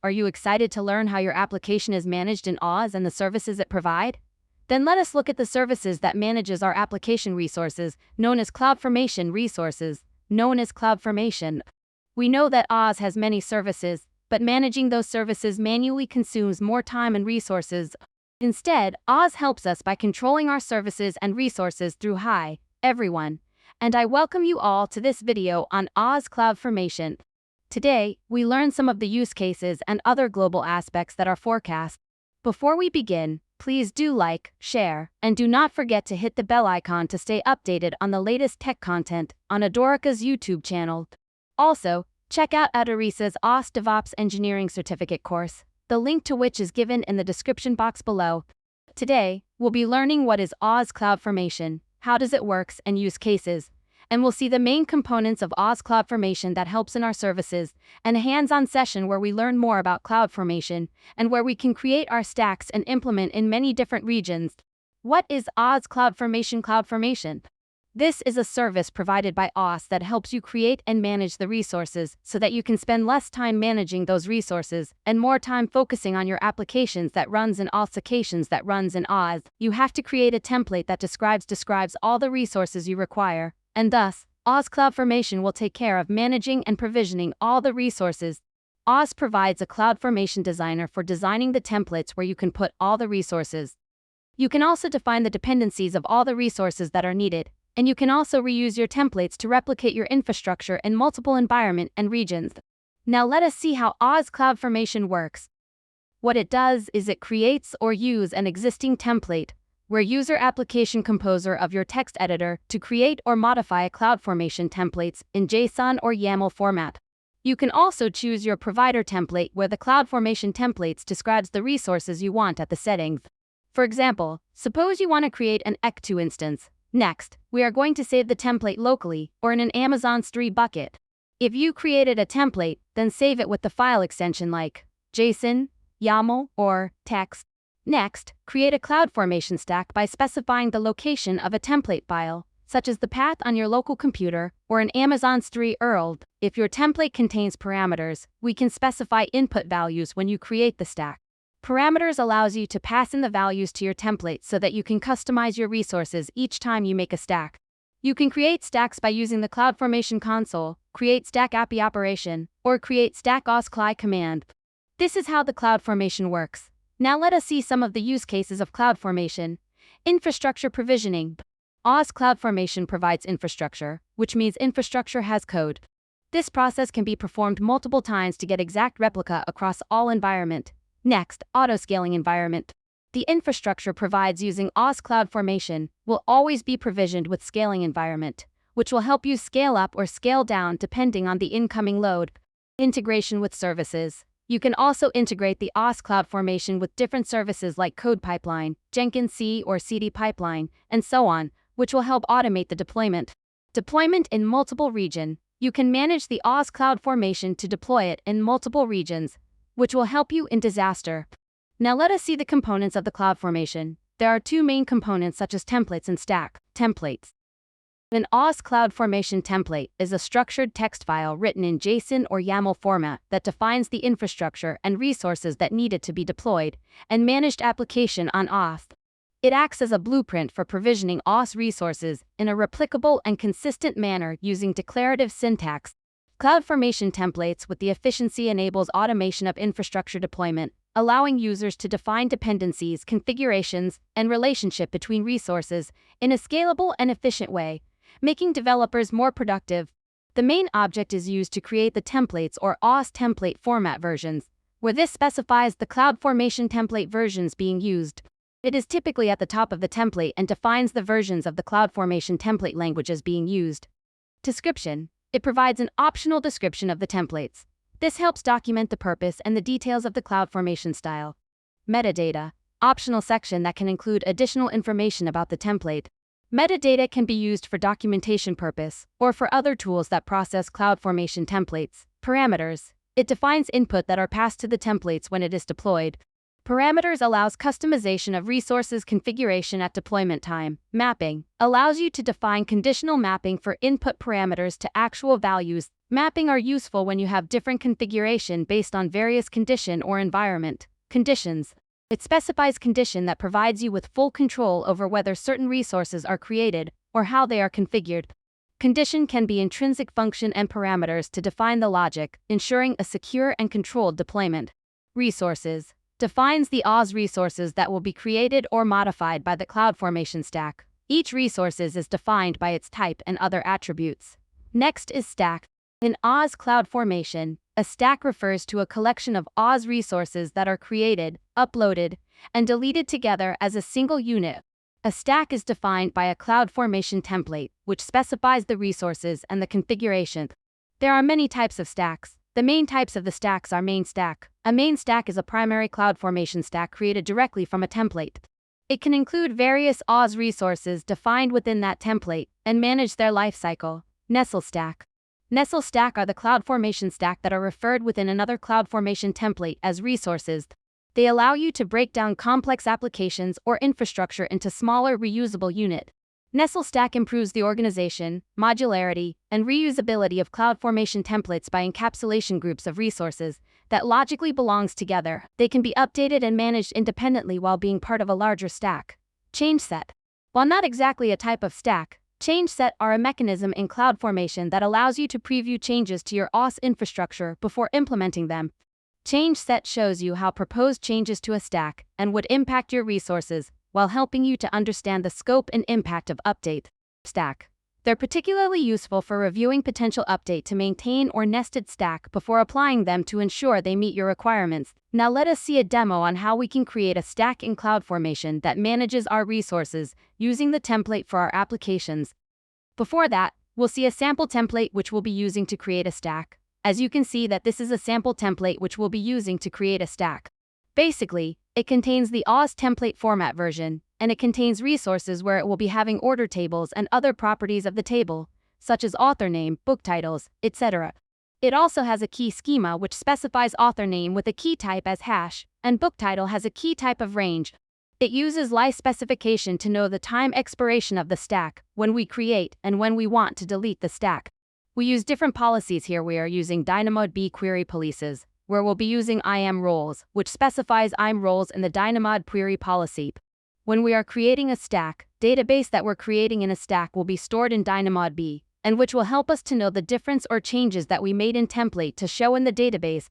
Are you excited to learn how your application is managed in AWS and the services it provide? Then let us look at the services that manages our application resources, known as CloudFormation resources, known as CloudFormation. We know that AWS has many services, but managing those services manually consumes more time and resources. Instead, AWS helps us by controlling our services and resources through Hi, everyone. And I welcome you all to this video on AWS CloudFormation. Today, we learn some of the use cases and other global aspects that are forecast. Before we begin, please do like, share, and do not forget to hit the bell icon to stay updated on the latest tech content on Adorica's YouTube channel. Also, check out Adorica's AWS DevOps Engineering Certificate course, the link to which is given in the description box below. Today, we'll be learning what is AWS CloudFormation, how does it work, and use cases, and we'll see the main components of AWS CloudFormation that helps in our services, and a hands-on session where we learn more about CloudFormation, and where we can create our stacks and implement in many different regions. What is AWS CloudFormation? CloudFormation. This is a service provided by AWS that helps you create and manage the resources so that you can spend less time managing those resources and more time focusing on your applications that runs in applications that runs in AWS. You have to create a template that describes all the resources you require, and thus, AWS CloudFormation will take care of managing and provisioning all the resources. AWS provides a CloudFormation designer for designing the templates where you can put all the resources. You can also define the dependencies of all the resources that are needed, and you can also reuse your templates to replicate your infrastructure in multiple environments and regions. Now let us see how AWS CloudFormation works. What it does is it creates or uses an existing template, where user application composer of your text editor to create or modify a CloudFormation templates in JSON or YAML format. You can also choose your provider template where the CloudFormation templates describes the resources you want at the settings. For example, suppose you want to create an EC2 instance. Next, we are going to save the template locally or in an Amazon S3 bucket. If you created a template, then save it with the file extension like JSON, YAML, or text. Next, create a CloudFormation stack by specifying the location of a template file, such as the path on your local computer or an Amazon S3 URL. If your template contains parameters, we can specify input values when you create the stack. Parameters allows you to pass in the values to your template so that you can customize your resources each time you make a stack. You can create stacks by using the CloudFormation console, create stack API operation, or create stack AWS command. This is how the CloudFormation works. Now let us see some of the use cases of CloudFormation. Infrastructure provisioning. AWS CloudFormation provides infrastructure, which means infrastructure has code. This process can be performed multiple times to get exact replica across all environment. Next, autoscaling environment. The infrastructure provides using AWS CloudFormation will always be provisioned with scaling environment, which will help you scale up or scale down depending on the incoming load. Integration with services. You can also integrate the AWS CloudFormation with different services like Code Pipeline, Jenkins C or CD Pipeline, and so on, which will help automate the deployment. Deployment in multiple regions. You can manage the AWS CloudFormation to deploy it in multiple regions, which will help you in disaster. Now let us see the components of the CloudFormation. There are two main components such as templates and stack. Templates. An AWS CloudFormation template is a structured text file written in JSON or YAML format that defines the infrastructure and resources that needed to be deployed and managed application on AWS. It acts as a blueprint for provisioning AWS resources in a replicable and consistent manner using declarative syntax. CloudFormation templates with the efficiency enables automation of infrastructure deployment, allowing users to define dependencies, configurations, and relationship between resources in a scalable and efficient way, making developers more productive. The main object is used to create the templates or AWS template format versions, where this specifies the CloudFormation template versions being used. It is typically at the top of the template and defines the versions of the CloudFormation template languages being used. Description. It provides an optional description of the templates. This helps document the purpose and the details of the CloudFormation style. Metadata. Optional section that can include additional information about the template. Metadata can be used for documentation purpose or for other tools that process CloudFormation templates. Parameters. It defines input that are passed to the templates when it is deployed. Parameters allows customization of resources configuration at deployment time. Mapping allows you to define conditional mapping for input parameters to actual values. Mapping are useful when you have different configuration based on various condition or environment conditions. It specifies condition that provides you with full control over whether certain resources are created or how they are configured. Condition can be intrinsic function and parameters to define the logic, ensuring a secure and controlled deployment. Resources defines the AWS resources that will be created or modified by the CloudFormation stack. Each resource is defined by its type and other attributes. Next is stack. In AWS CloudFormation, a stack refers to a collection of AWS resources that are created, uploaded, and deleted together as a single unit. A stack is defined by a CloudFormation template, which specifies the resources and the configuration. There are many types of stacks. The main types of the stacks are main stack. A main stack is a primary CloudFormation stack created directly from a template. It can include various AWS resources defined within that template and manage their lifecycle. Nestle stack. Nestle stack are the CloudFormation stack that are referred within another CloudFormation template as resources. They allow you to break down complex applications or infrastructure into smaller reusable units. Nestle stack improves the organization, modularity, and reusability of CloudFormation templates by encapsulation groups of resources that logically belongs together. They can be updated and managed independently while being part of a larger stack. Change set. While not exactly a type of stack, change set are a mechanism in CloudFormation that allows you to preview changes to your AWS infrastructure before implementing them. Change set shows you how proposed changes to a stack and would impact your resources while helping you to understand the scope and impact of update. Stack. They're particularly useful for reviewing potential update to maintain or nested stack before applying them to ensure they meet your requirements. Now let us see a demo on how we can create a stack in CloudFormation that manages our resources using the template for our applications. Before that, we'll see a sample template which we'll be using to create a stack. As you can see that this is a sample template which we'll be using to create a stack. Basically, it contains the AWS template format version, and it contains resources where it will be having order tables and other properties of the table, such as author name, book titles, etc. It also has a key schema which specifies author name with a key type as hash, and book title has a key type of range. It uses live specification to know the time expiration of the stack, when we create and when we want to delete the stack. We use different policies here. We are using DynamoDB query policies, where we'll be using IAM roles, which specifies IAM roles in the DynamoDB query policy. When we are creating a stack, database that we're creating in a stack will be stored in DynamoDB, and which will help us to know the difference or changes that we made in template to show in the database.